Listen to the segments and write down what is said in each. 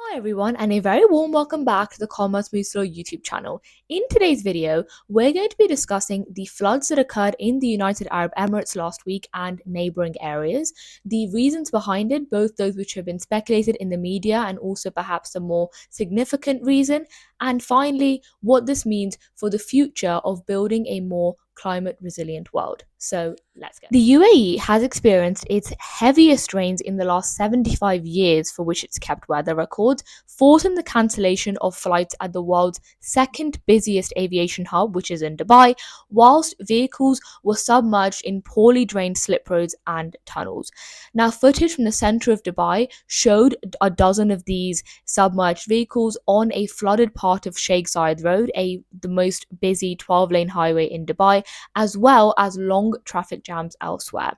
Hi everyone, and a very warm welcome back to the Commerce Moves Slow YouTube channel. In today's video, we're going to be discussing the floods that occurred in the United Arab Emirates last week and neighbouring areas, the reasons behind it, both those which have been speculated in the media and also perhaps a more significant reason, and finally, what this means for the future of building a more climate resilient world. So let's go. The UAE has experienced its heaviest rains in the last 75 years, for which it's kept weather records, forcing the cancellation of flights at the world's second busiest aviation hub, which is in Dubai, whilst vehicles were submerged in poorly drained slip roads and tunnels. Now, footage from the center of Dubai showed a dozen of these submerged vehicles on a flooded part of Sheikh Zayed Road, the most busy 12-lane highway in Dubai, as well as long traffic jams elsewhere.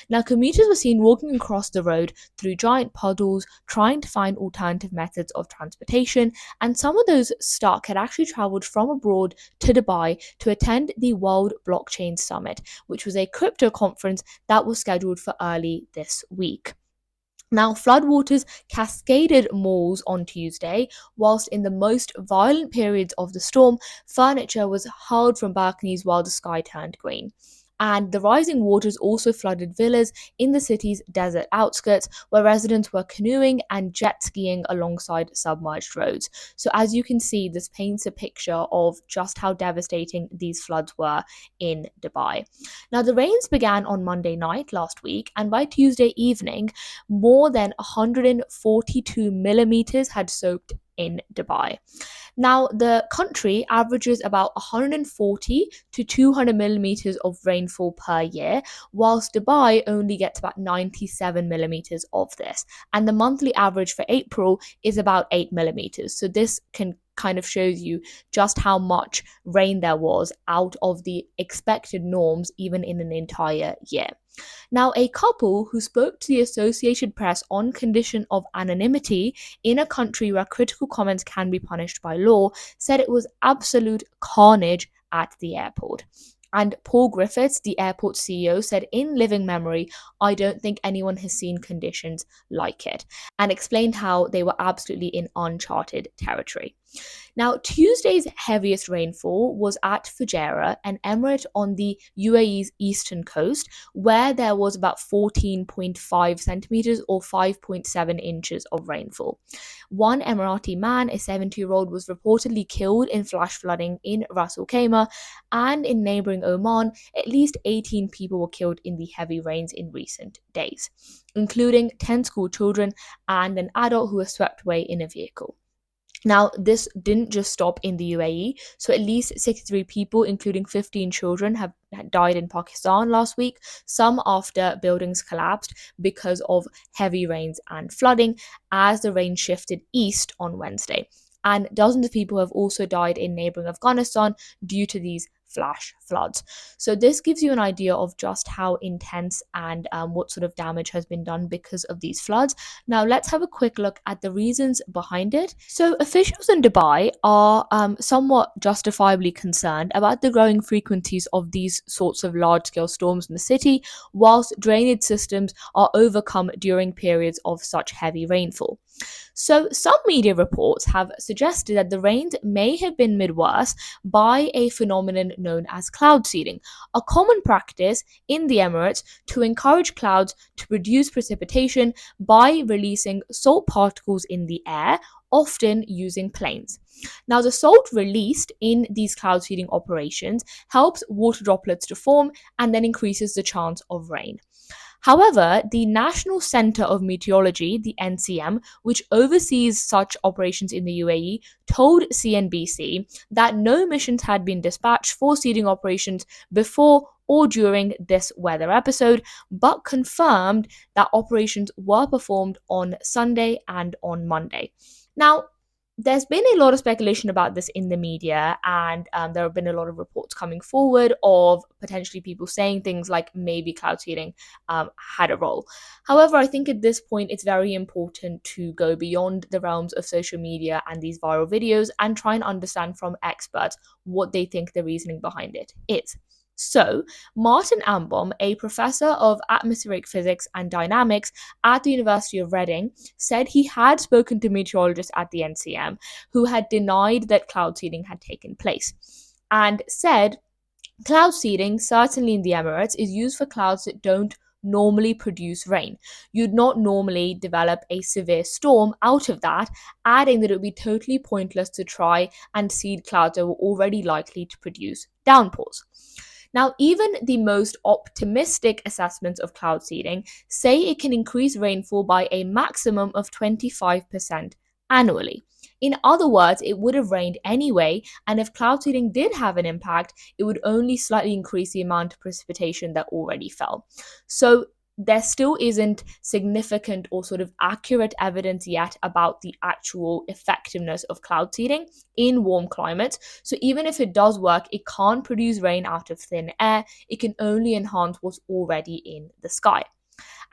Now, commuters were seen walking across the road through giant puddles, trying to find alternative methods of transportation, and some of those stuck had actually travelled from abroad to Dubai to attend the World Blockchain Summit, which was a crypto conference that was scheduled for early this week. Now, floodwaters cascaded malls on Tuesday, whilst in the most violent periods of the storm, furniture was hurled from balconies while the sky turned green. And the rising waters also flooded villas in the city's desert outskirts, where residents were canoeing and jet skiing alongside submerged roads. So, as you can see, this paints a picture of just how devastating these floods were in Dubai. Now, the rains began on Monday night last week, and by Tuesday evening, more than 142 millimeters had soaked in Dubai. Now, the country averages about 140 to 200 millimeters of rainfall per year, whilst Dubai only gets about 97 millimeters of this. And the monthly average for April is about 8 millimeters. So this can kind of shows you just how much rain there was out of the expected norms, even in an entire year. Now, a couple who spoke to the Associated Press on condition of anonymity in a country where critical comments can be punished by law said it was absolute carnage at the airport. And Paul Griffiths, the airport CEO, said in living memory, "I don't think anyone has seen conditions like it," and explained how they were absolutely in uncharted territory. Now, Tuesday's heaviest rainfall was at Fujairah, an emirate on the UAE's eastern coast, where there was about 14.5 centimeters or 5.7 inches of rainfall. One Emirati man, a 70-year-old, was reportedly killed in flash flooding in Ras Al Khaimah, and in neighbouring Oman, at least 18 people were killed in the heavy rains in recent days, including 10 school children and an adult who was swept away in a vehicle. Now, this didn't just stop in the UAE, so at least 63 people, including 15 children, have died in Pakistan last week, some after buildings collapsed because of heavy rains and flooding as the rain shifted east on Wednesday. And dozens of people have also died in neighbouring Afghanistan due to these flash floods. So this gives you an idea of just how intense and what sort of damage has been done because of these floods. Now let's have a quick look at the reasons behind it. So officials in Dubai are somewhat justifiably concerned about the growing frequencies of these sorts of large-scale storms in the city, whilst drainage systems are overcome during periods of such heavy rainfall. So some media reports have suggested that the rains may have been made worse by a phenomenon known as cloud seeding, a common practice in the Emirates to encourage clouds to produce precipitation by releasing salt particles in the air, often using planes. Now, the salt released in these cloud seeding operations helps water droplets to form and then increases the chance of rain. However, the National Centre of Meteorology, the NCM, which oversees such operations in the UAE, told CNBC that no missions had been dispatched for seeding operations before or during this weather episode, but confirmed that operations were performed on Sunday and on Monday. Now, there's been a lot of speculation about this in the media, and there have been a lot of reports coming forward of potentially people saying things like maybe cloud seeding had a role. However, I think at this point it's very important to go beyond the realms of social media and these viral videos and try and understand from experts what they think the reasoning behind it is. So, Martin Ambom, a professor of atmospheric physics and dynamics at the University of Reading, said he had spoken to meteorologists at the NCM who had denied that cloud seeding had taken place, and said cloud seeding, certainly in the Emirates, is used for clouds that don't normally produce rain. You'd not normally develop a severe storm out of that, adding that it would be totally pointless to try and seed clouds that were already likely to produce downpours. Now, even the most optimistic assessments of cloud seeding say it can increase rainfall by a maximum of 25% annually. In other words, it would have rained anyway, and if cloud seeding did have an impact, it would only slightly increase the amount of precipitation that already fell. So there still isn't significant or sort of accurate evidence yet about the actual effectiveness of cloud seeding in warm climates. So even if it does work, it can't produce rain out of thin air. It can only enhance what's already in the sky.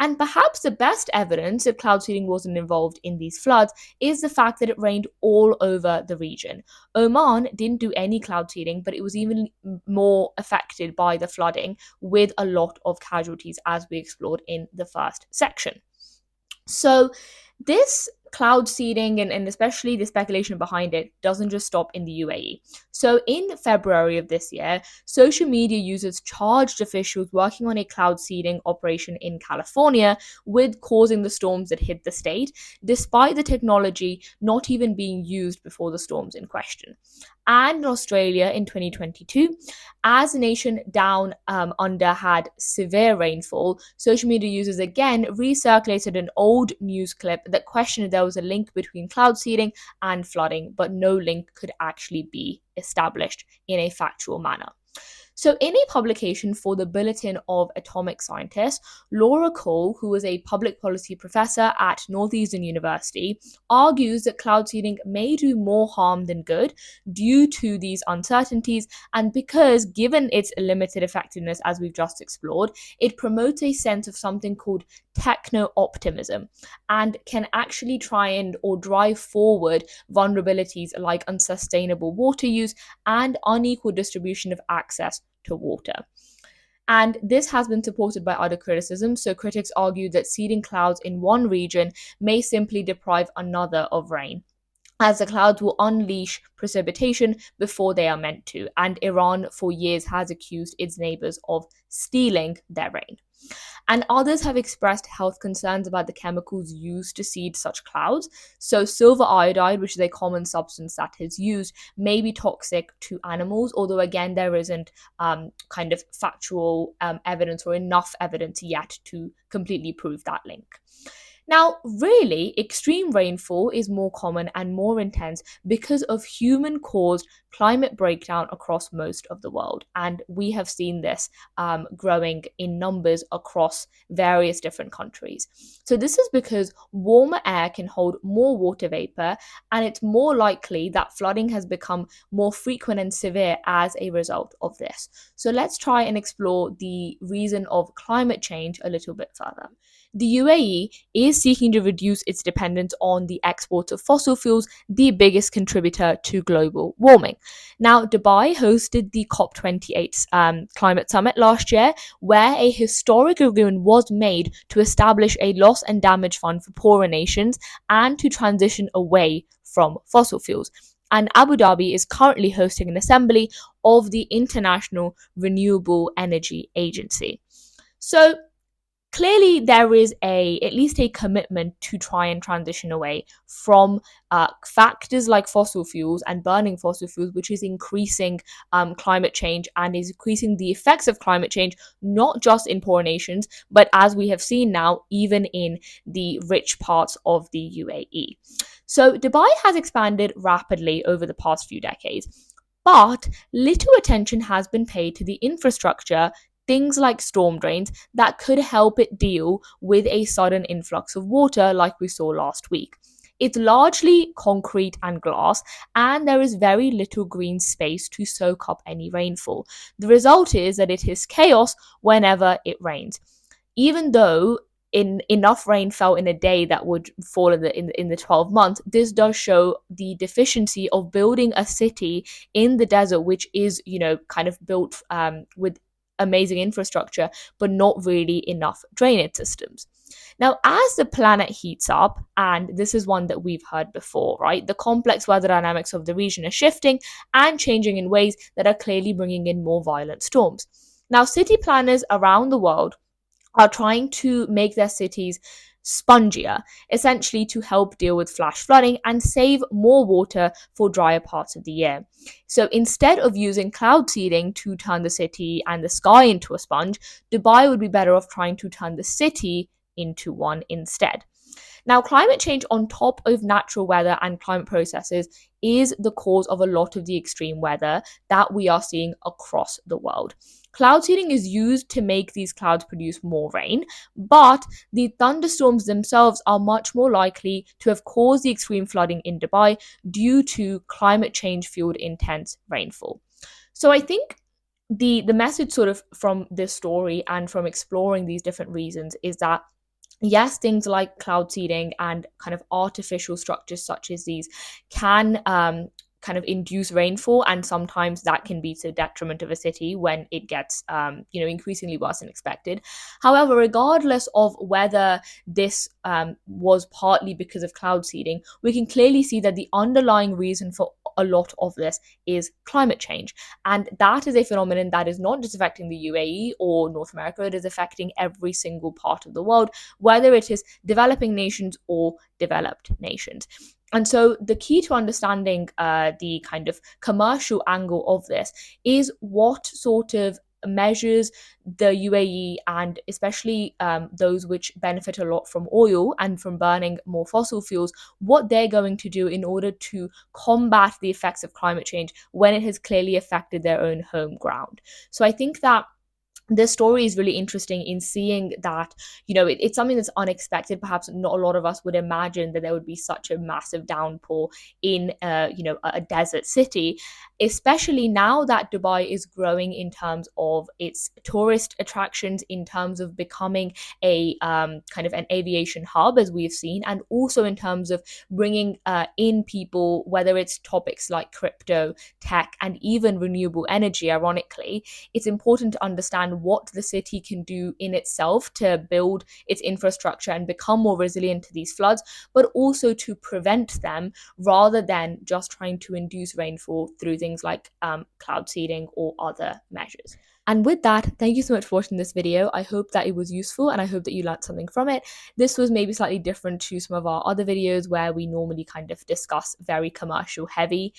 And perhaps the best evidence that cloud seeding wasn't involved in these floods is the fact that it rained all over the region. Oman didn't do any cloud seeding, but it was even more affected by the flooding, with a lot of casualties, as we explored in the first section. So, this cloud seeding and especially the speculation behind it doesn't just stop in the UAE. So, in February of this year, social media users charged officials working on a cloud seeding operation in California with causing the storms that hit the state, despite the technology not even being used before the storms in question. And in Australia in 2022, as the nation down under had severe rainfall, social media users again recirculated an old news clip that questioned if there was a link between cloud seeding and flooding, but no link could actually be established in a factual manner. So, in a publication for the Bulletin of Atomic Scientists, Laura Cole, who is a public policy professor at Northeastern University, argues that cloud seeding may do more harm than good due to these uncertainties, and because, given its limited effectiveness, as we've just explored, it promotes a sense of something called techno-optimism and can actually try and or drive forward vulnerabilities like unsustainable water use and unequal distribution of access to water. And this has been supported by other criticisms. So critics argue that seeding clouds in one region may simply deprive another of rain, as the clouds will unleash precipitation before they are meant to. And Iran, for years, has accused its neighbors of stealing their rain. And others have expressed health concerns about the chemicals used to seed such clouds. So, silver iodide, which is a common substance that is used, may be toxic to animals, although, again, there isn't kind of factual evidence or enough evidence yet to completely prove that link. Now, really, extreme rainfall is more common and more intense because of human caused climate breakdown across most of the world. And we have seen this growing in numbers across various different countries. So, this is because warmer air can hold more water vapor, and it's more likely that flooding has become more frequent and severe as a result of this. So, let's try and explore the reason of climate change a little bit further. The UAE is seeking to reduce its dependence on the export of fossil fuels, the biggest contributor to global warming. Now, Dubai hosted the COP28 climate summit last year, where a historic agreement was made to establish a loss and damage fund for poorer nations and to transition away from fossil fuels. And Abu Dhabi is currently hosting an assembly of the International Renewable Energy Agency. So, clearly there is at least a commitment to try and transition away from factors like fossil fuels and burning fossil fuels, which is increasing climate change and is increasing the effects of climate change, not just in poor nations, but as we have seen now, even in the rich parts of the UAE. So Dubai has expanded rapidly over the past few decades, but little attention has been paid to the infrastructure, things like storm drains, that could help it deal with a sudden influx of water like we saw last week. It's largely concrete and glass, and there is very little green space to soak up any rainfall. The result is that it is chaos whenever it rains. Even though enough rain fell in a day that would fall in the 12 months, this does show the deficiency of building a city in the desert, which is kind of built with amazing infrastructure, but not really enough drainage systems. Now, as the planet heats up, and this is one that we've heard before, right? The complex weather dynamics of the region are shifting and changing in ways that are clearly bringing in more violent storms. Now, city planners around the world are trying to make their cities spongier, essentially to help deal with flash flooding and save more water for drier parts of the year. So instead of using cloud seeding to turn the city and the sky into a sponge, Dubai would be better off trying to turn the city into one instead. Now, climate change, on top of natural weather and climate processes, is the cause of a lot of the extreme weather that we are seeing across the world. Cloud seeding is used to make these clouds produce more rain, but the thunderstorms themselves are much more likely to have caused the extreme flooding in Dubai due to climate change fueled intense rainfall. So I think the message sort of from this story and from exploring these different reasons is that yes, things like cloud seeding and kind of artificial structures such as these can kind of induce rainfall, and sometimes that can be to the detriment of a city when it gets increasingly worse than expected. However, regardless of whether this was partly because of cloud seeding, we can clearly see that the underlying reason for a lot of this is climate change, and that is a phenomenon that is not just affecting the UAE or North America, it is affecting every single part of the world, whether it is developing nations or developed nations. And so the key to understanding the kind of commercial angle of this is what sort of measures the UAE, and especially those which benefit a lot from oil and from burning more fossil fuels, what they're going to do in order to combat the effects of climate change when it has clearly affected their own home ground. So I think that this story is really interesting in seeing that, it's something that's unexpected. Perhaps not a lot of us would imagine that there would be such a massive downpour in, a desert city, especially now that Dubai is growing in terms of its tourist attractions, in terms of becoming a kind of an aviation hub, as we've seen, and also in terms of bringing in people, whether it's topics like crypto, tech, and even renewable energy. Ironically, it's important to understand what the city can do in itself to build its infrastructure and become more resilient to these floods, but also to prevent them rather than just trying to induce rainfall through things like cloud seeding or other measures. And with that, thank you so much for watching this video. I hope that it was useful and I hope that you learned something from it. This was maybe slightly different to some of our other videos where we normally kind of discuss very commercial heavy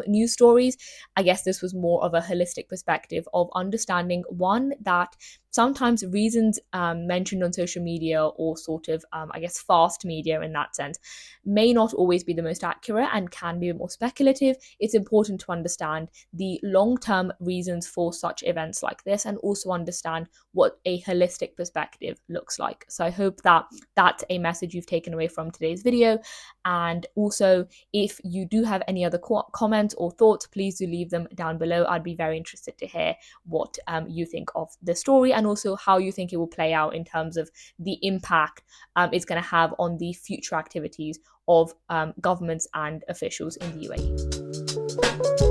news stories. I guess this was more of a holistic perspective of understanding, one, that sometimes reasons mentioned on social media, or sort of, fast media in that sense, may not always be the most accurate and can be more speculative. It's important to understand the long-term reasons for such events like this, and also understand what a holistic perspective looks like. So I hope that that's a message you've taken away from today's video. And also, if you do have any other comments or thoughts, please do leave them down below. I'd be very interested to hear what you think of the story, and also how you think it will play out in terms of the impact it's going to have on the future activities of governments and officials in the UAE.